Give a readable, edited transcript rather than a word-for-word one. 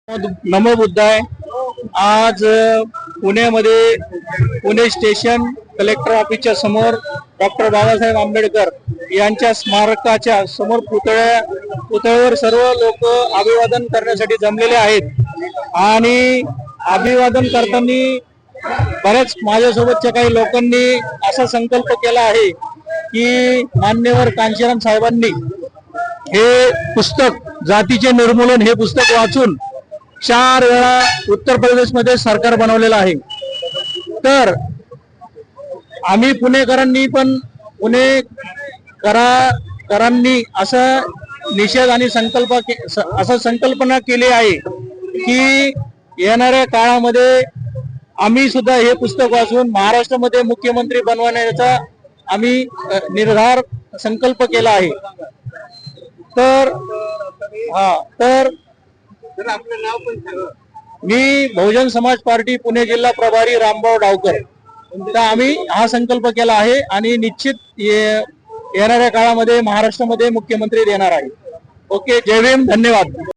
नमो बुद्धाय। आज पुण्यामध्ये Pune station collector ऑफिसच्या समोर डॉक्टर बाबासाहेब आंबेडकर यांच्या स्मारकाच्या समोर पुतळ्यावर सर्व लोक अभिवादन करण्यासाठी जमलेले आहेत आणि अभिवादन करताना बरेच माझ्यासोबतच्या काही लोकांनी असा संकल्प केला आहे की मान्यवर कांशीराम साहेबांनी हे पुस्तक जातीचे निर्मूलन हे पुस्तक वाचून 4 वेळा उत्तर प्रदेशमध्ये सरकार बनवलेलं आहे। तर आम्ही पुणेकरांनी पण पुणेकरांनी असा निषेध आणि संकल्पना केली आहे की येणाऱ्या काळामध्ये आम्ही सुद्धा हे पुस्तक वाचून महाराष्ट्रामध्ये मुख्यमंत्री बनवण्याचा आम्ही निर्धार संकल्प केला आहे। तर आपलं नाव पण सांगा। मी बहुजन समाज पार्टी पुणे जिल्हा प्रभारी रामभाऊ डावकर। तर आम्ही हा संकल्प केला आहे आणि निश्चित येणाऱ्या काळामध्ये महाराष्ट्रामध्ये मुख्यमंत्री देणार आहे। ओके, जय भीम, धन्यवाद।